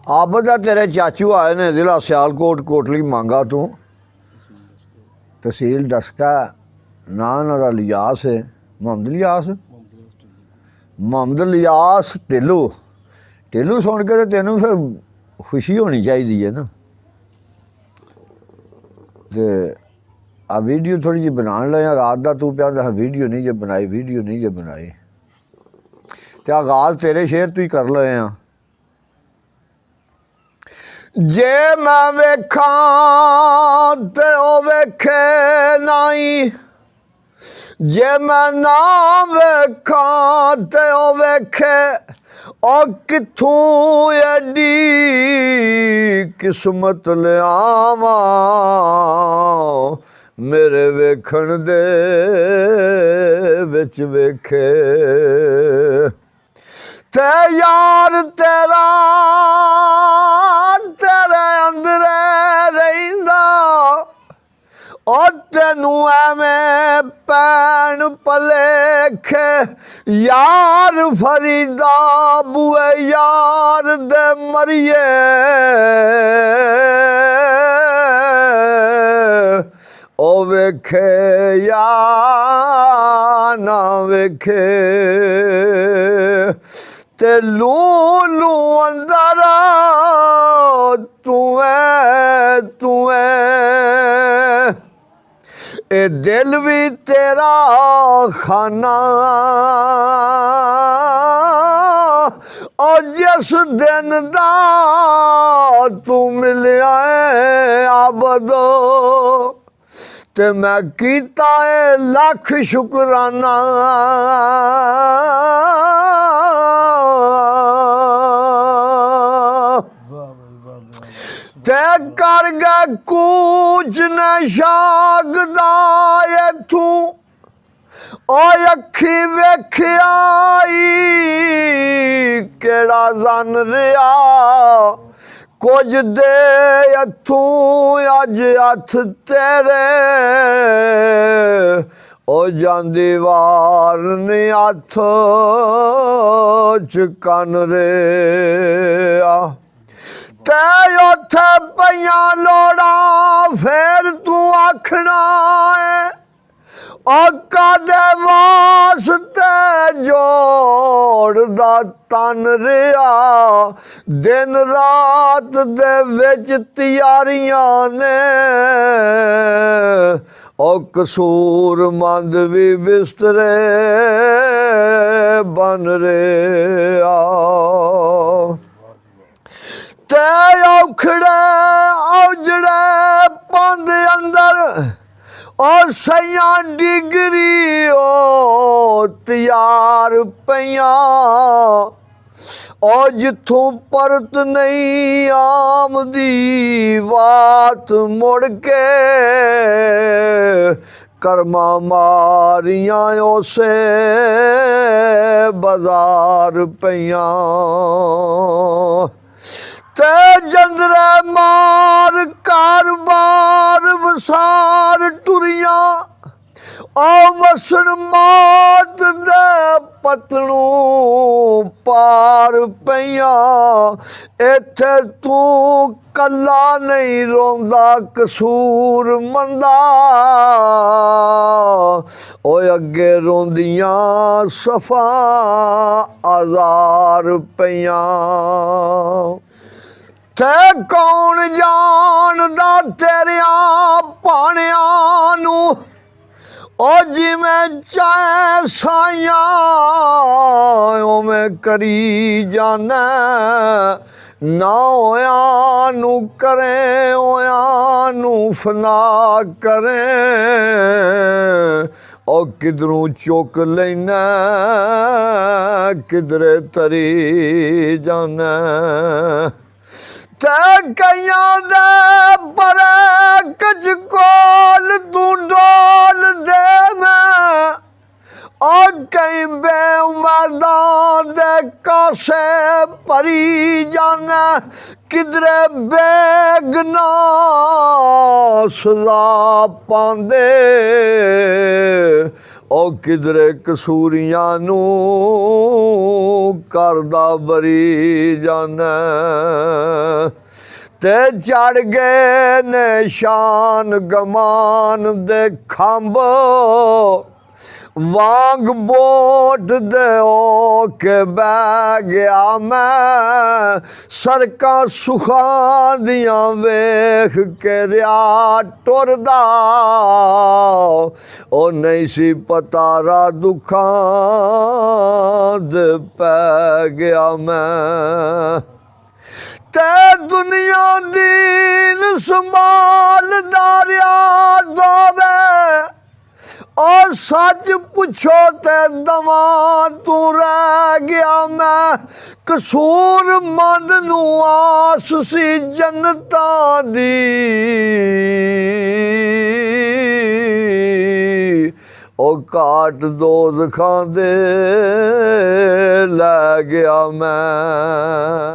आबद दा तेरे चाचू आए ने जिला सियालकोट कोटली मांगा तो तहसील डस्का नाम उहदा लियास है मोहम्मद लियास ढिल्लू ढिल्लू सुन के तो तेनों फिर खुशी होनी चाहिए है ना। तो आ वीडियो थोड़ी जी बना लिया रात का तू प्या वीडियो नहीं जे बनाई तो आगाज़ तेरे शेर तू ही कर ले हाँ। जे मैं वेखा ते ओ वेखे नाई जे मैं ना वेखा ते ओ वेखे ओ किथों एडी किस्मत लियावा मेरे वेखण दे विच वेखे ते यार तेरा तेरे अंदर रहिंदा ओ तेनू एवें पैण भलेखे यार फरीदा बुए यार दे मरिए ओ वेखे या ना वेखे ते लू लू अंदर तू ए दिल भी तेरा खाना और जिस दिन दा तू मिलिया आबदो ते मैं कीता है लख शुकराना ते कर गए कूच ने शागदा तू ओ अखी वेखियाई केड़ा जन रिया कुछ दे अथू अज हथ तेरे ओ जांदी वार ने हथ चकन रे ते उथे पईया लोड़ा फिर तू आखना है ओ कदे वास्ते जोड़दा तन रिया दिन रात दे विच तैयारियां ने ओ कसूरमंद भी बिस्तरे बन रिया ते औखड़े औजड़े पंद अंदर और सैया डिगरी ओ तैयार पईया और जिथों परत नहीं आमदी बात मुड़ के कर्मा मारियां उसे बाजार पईया ते जंदरे मार कारबार वसार टुरिया ओ वसन मौत दे पतलू पार पईया इत्थे तू कला नहीं रोंदा कसूर मंदा ओ अगे रोंदियां सफा आज़ार पईया ते कौन जानदा तेरिया पाणिया नू ओ जिवें चाहे साइया उवें करी जाना ना होया नू करें होया नू फना करें ओ किधरों चुक लेना किधरे तरी जाना ते कईयां दे बड़े कच कोल तू डोल दे मैं और कई बेउमदां दे कासे परी जाना किधरे बेगना सजा पांदे ਉਹ ਕਿਧਰੇ ਕਸੂਰੀਆਂ ਨੂੰ ਕਰਦਾ ਬਰੀ ਜਾਣਾ ਤੇ ਚੜ ਗਏ ਨਿਸ਼ਾਨ ਗਮਾਨ ਦੇ ਖੰਭ ਵਾਂਗ ਬੋਟ ਦੇ ਹੋ ਕੇ ਬਹਿ ਗਿਆ ਮੈਂ ਸੜਕਾਂ ਸੁਖਾਂ ਦੀਆਂ ਵੇਖ ਕੇ ਰਿਆ ਟੁਰਦਾ ਉਹ ਨਹੀਂ ਸੀ ਪਤਾ ਰਾ ਦੁੱਖਾਂ ਦੇ ਪੈ ਗਿਆ ਮੈਂ ਤੇ ਦੁਨੀਆ ਦੀਨ ਸੰਭਾਲਦਾ ਰਿਆ ਦੋਵੇ ਉਹ ਸੱਚ ਪੁੱਛੋ ਤੇ ਦਵਾਂ ਤੂੰ ਰਹਿ ਗਿਆ ਮੈਂ ਕਸੂਰਮੰਦ ਨੂੰ ਆਸ ਸੀ ਜੰਨਤਾਂ ਦੀ ਉਹ ਕਾਟ ਦੋਜ਼ਖਾਂ ਦੇ ਲੈ ਗਿਆ ਮੈਂ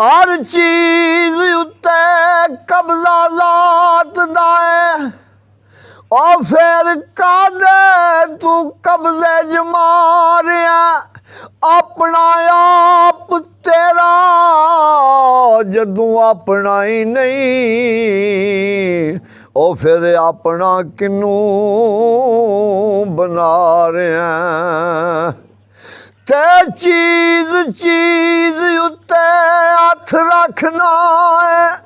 ਹਰ ਚੀਜ਼ ਉੱਤੇ ਕਬਜ਼ਾ ਜ਼ਾਤ ਦਾ ਹੈ ਉਹ ਫਿਰ ਕਾਦੇ ਤੂੰ ਕਬਜ਼ੇ ਜ ਮਾਰਿਆ ਆਪਣਾ ਆਪ ਤੇਰਾ ਜਦੋਂ ਆਪਣਾ ਹੀ ਨਹੀਂ ਉਹ ਫਿਰ ਆਪਣਾ ਕਿਨੂੰ ਬਣਾ ਰਿਹਾ ਤੇ ਚੀਜ਼ ਉੱਤੇ ਹੱਥ ਰੱਖਣਾ ਹੈ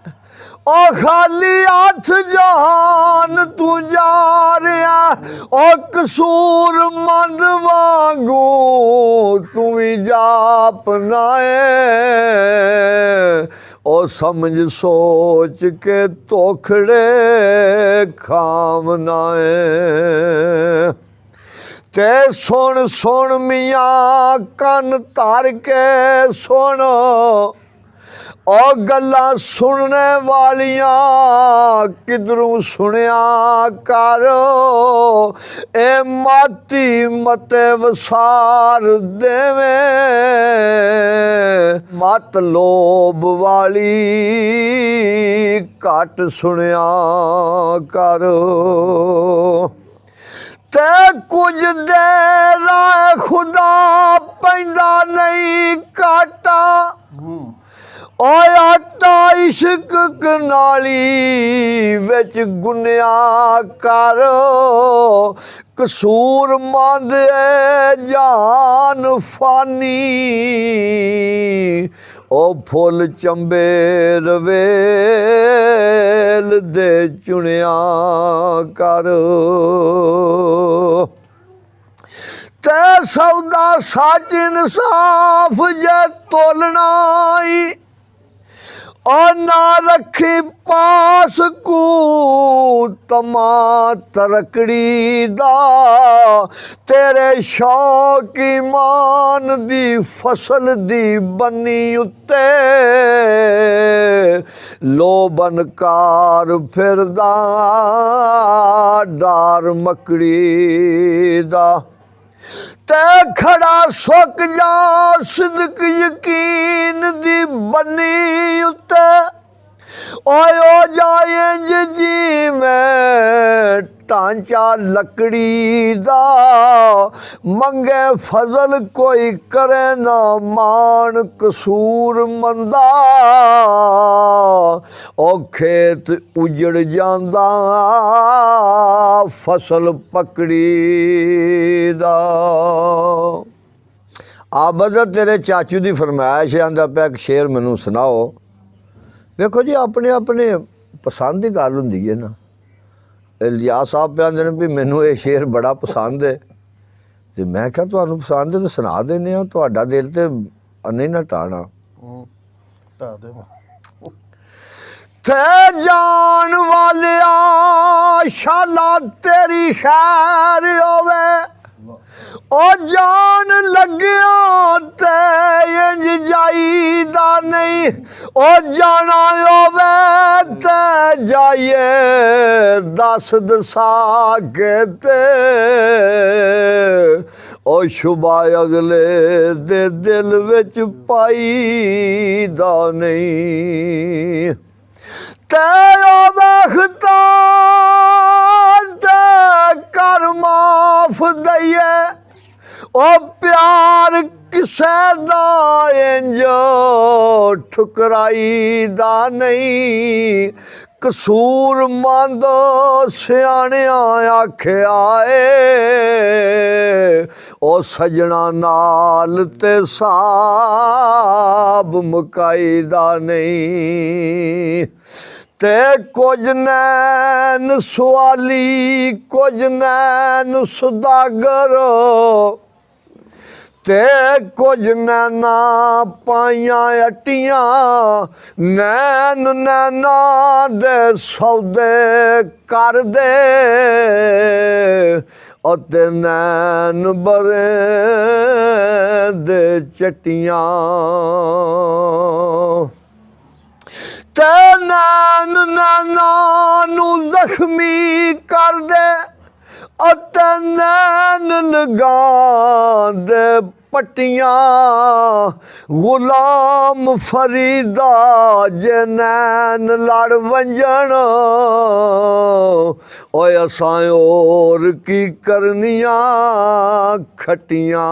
ਉਹ ਖਾਲੀ ਹੱਥ ਜਹਾਨ ਤੂੰ ਜਾ ਰਿਹਾ ਉਹ ਕਸੂਰਮੰਦ ਵਾਂਗੂ ਤੂੰ ਵੀ ਜਾਪਨਾ ਏ ਉਹ ਸਮਝ ਸੋਚ ਕੇ ਤੋਖੜੇ ਖਾਵਨਾ ਏ ਤੇ ਸੁਣ ਮੀਆਂ ਕੰਨ ਧਰ ਕੇ ਸੁਣ ਉਹ ਗੱਲਾਂ ਸੁਣਨੇ ਵਾਲੀਆਂ ਕਿਧਰੋਂ ਸੁਣਿਆ ਕਰ ਇਹ ਮਾਤੀ ਮਤੇ ਵਸਾਰ ਦੇਵੇਂ ਮਤ ਲੋਭ ਵਾਲੀ ਘੱਟ ਸੁਣਿਆ ਕਰ ਤੇ ਕੁਝ ਦੇਰ ਖੁਦਾ ਪੈਂਦਾ ਨਹੀਂ ਕਾਟਾ ਓਏ ਆਟਾ ਇਸ਼ਕ ਕਨਾਲੀ ਵਿੱਚ ਗੁੰਨਿਆ ਕਰ ਕਸੂਰਮੰਦ ਏ ਜਾਨ ਫਾਨੀ ਉਹ ਫੁੱਲ ਚੰਬੇ ਰਵੇਲ ਦੇ ਚੁਣਿਆ ਕਰ ਤੇ ਸੌਦਾ ਸੱਚ ਇਨਸਾਫ ਜੇ ਤੋਲਣਾ ਈ ਉਹ ਨਾ ਰੱਖੀ ਪਾਸ ਕੂ ਤਮਾ ਤਰਕੜੀ ਦਾ ਤੇਰੇ ਸ਼ੌਕ ਈਮਾਨ ਦੀ ਫਸਲ ਦੀ ਬੰਨੀ ਉੱਤੇ ਲੋਬਨਕਾਰ ਫਿਰਦਾ ਡਾਰ ਮਕੜੀ ਦਾ ਤੇ ਖੜਾ ਸੁੱਕ ਜਾ ਸਿਦਕ ਯਕੀਨ ਦੀ ਬੰਨੀ ਉੱਤੇ ਓਏ ਹੋ ਜਾਏ ਜੀ ਮੈਂ ਢਾਂਚਾ ਲੱਕੜੀ ਦਾ ਮੰਗੇ ਫਜ਼ਲ ਕੋਈ ਕਰੇ ਨਾ ਮਾਣ ਕਸੂਰ ਮੰਦਾ ਉਹ ਖੇਤ ਉਜੜ ਜਾਂਦਾ ਫਸਲ ਪਕੜੀ ਦਾ ਆਬਦ ਤੇਰੇ ਚਾਚੂ ਦੀ ਫਰਮਾਇਸ਼ ਆਂਦਾ ਪਿਆ ਇੱਕ ਸ਼ੇਰ ਮੈਨੂੰ ਸੁਣਾਓ ਵੇਖੋ ਜੀ ਆਪਣੇ ਆਪਣੇ ਪਸੰਦ ਦੀ ਗੱਲ ਹੁੰਦੀ ਹੈ ਨਾ ਇਲਿਆਸ ਸਾਹਿਬ ਕਹਿੰਦੇ ਨੇ ਵੀ ਮੈਨੂੰ ਇਹ ਸ਼ੇਰ ਬੜਾ ਪਸੰਦ ਹੈ ਤੇ ਮੈਂ ਕਿਹਾ ਤੁਹਾਨੂੰ ਪਸੰਦ ਹੈ ਤਾਂ ਸੁਣਾ ਦਿੰਦੇ ਹਾਂ ਤੁਹਾਡਾ ਦਿਲ ਤੇ ਨਹੀਂ ਨਾ ਟਾਣਾ ਢਾ ਦੇ ਤੇ ਜਾਣ ਵਾਲਿਆ ਸ਼ਾਲਾ ਤੇਰੀ ਖੈਰ ਹੋਵੇ ਉਹ ਜਾਣ ਲੱਗਿਆ ਤੇ ਇੰਜ ਜਾਈਦਾ ਨਹੀਂ ਉਹ ਜਾਣਾ ਹੋਵੇ ਤੇ ਜਾਈਏ ਦੱਸ ਦਸਾ ਕੇ ਤੇ ਉਹ ਸ਼ੁਭਾ ਅਗਲੇ ਦੇ ਦਿਲ ਵਿੱਚ ਪਾਈ ਦਾ ਨਹੀਂ ਤੇ ਉਹ ਵਖਤਾ ਤੇ ਕਰਮਾ ਦਈਏ ਉਹ ਪਿਆਰ ਕਿਸੇ ਦਾ ਇੰਜ ਠੁਕਰਾਈ ਦਾ ਨਹੀਂ ਕਸੂਰ ਮੰਦ ਸਿਆਣਿਆਂ ਆਖਿਆ ਏ ਉਹ ਸਜਣਾ ਨਾਲ ਤੇ ਸਾਬ ਮੁਕਾਈ ਦਾ ਨਹੀਂ ਤੇ ਕੁਝ ਨੈਣ ਸਵਾਲੀ ਕੁਝ ਨੈਣ ਸੁਦਾਗਰ ਤੇ ਕੁਝ ਨੈਣਾ ਪਾਈਆਂ ਅਟੀਆਂ ਨੈਣ ਨੈਣਾ ਦੇ ਸੌਦੇ ਕਰਦੇ ਅਤੇ ਨੈਣ ਬਰੇ ਦੇ ਚਟੀਆਂ ਤੇ ਨੈਣ ਨੈਣਾ ਨੂੰ ਜ਼ਖਮੀ ਕਰਦੇ ਅਤੇ ਨੈਣ ਲਗਾਉਂਦੇ ਪੱਟੀਆਂ ਗੁਲਾਮ ਫਰੀਦਾ ਜੇ ਨੈਣ ਲੜ ਵੰਜਣ ਓਏ ਅਸਾਂ ਹੋਰ ਕੀ ਕਰਨੀਆਂ ਖੱਟੀਆਂ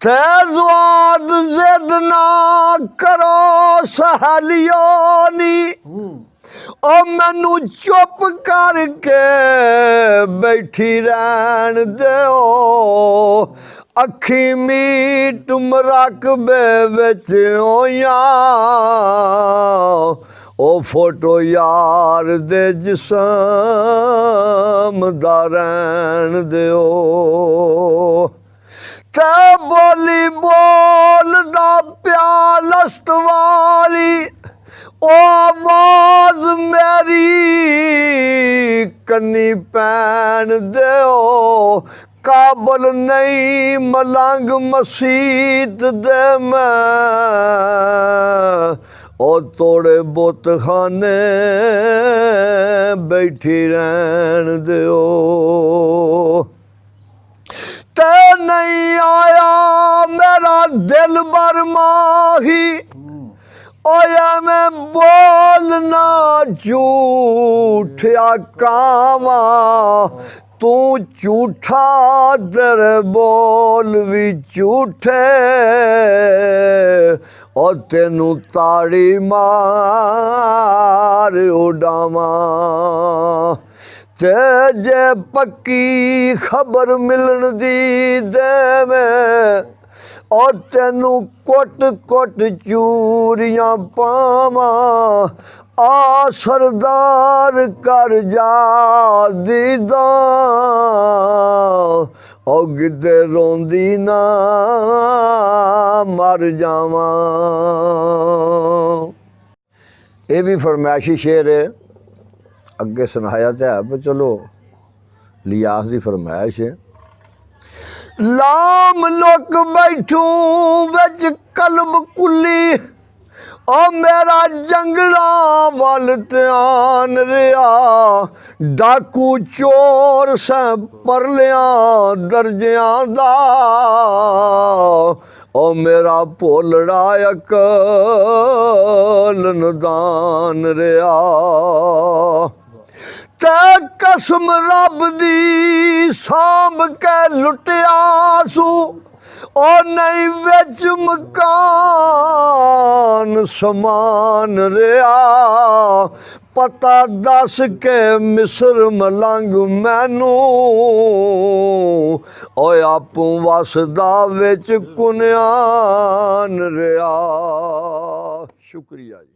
ਤੇਜ਼ਵਾਦ ਜ਼ਿੱਦ ਨਾ ਕਰੋ ਸਹੇਲਿਓ ਨੀ ਉਹ ਮੈਨੂੰ ਚੁੱਪ ਕਰਕੇ ਬੈਠੀ ਰਹਿਣ ਦਿਓ ਅੱਖੀ ਮੀਟ ਮੁਰਾਕਬੇ ਵਿੱਚ ਹੋਈਆਂ ਉਹ ਫੋਟੋ ਯਾਰ ਦੇ ਜਿਸਮ ਦਾ ਰਹਿਣ ਦਿਓ ਤੇ ਬੋਲੀ ਬੋਲਦਾ ਪਿਆ ਲਸਤ ਵਾਲੀ ਉਹ ਆਵਾਜ਼ ਮੇਰੀ ਕੰਨੀ ਪੈਣ ਦਿਓ ਕਾਬਲ ਨਹੀਂ ਮਲੰਗ ਮਸੀਤ ਦੇ ਮੈਂ ਉਹ ਤੋੜੇ ਬੁੱਤਖਾਨੇ ਬੈਠੀ ਰਹਿਣ ਦਿਓ ਤੇ ਨਹੀਂ ਆਇਆ ਮੇਰਾ ਦਿਲ ਬਰਮਾਹੀ ओया मैं बोलना झूठा कावा तू झूठा दर बोल भी झूठे ओ तेनू ताड़ी मार उड़ावा ते जे पक्की खबर मिलन दी दे में ओ तेनू कुट कुट चूरियां पावा आ सरदार कर जा दीदा ओ गिद्दे रोंदी ना मर जावा। ये भी फरमाइशी शेर है अगे सुनाया तो है पर चलो लियास की फरमाइश है। लाम लोक बैठू विच कलब कुली ओ मेरा जंगला वल ध्यान रिया डाकू चोर से परलिया दर्जियां दा ओ मेरा भोलड़ा अकल नदान रिया ते कसम रब दी सांभ के लुटिया सू ओ नहीं विच मकान समान रिया पता दस के मिस्र मलंग मैनू ओ आपू वसदा विच कुनियान रिया। शुक्रिया जी।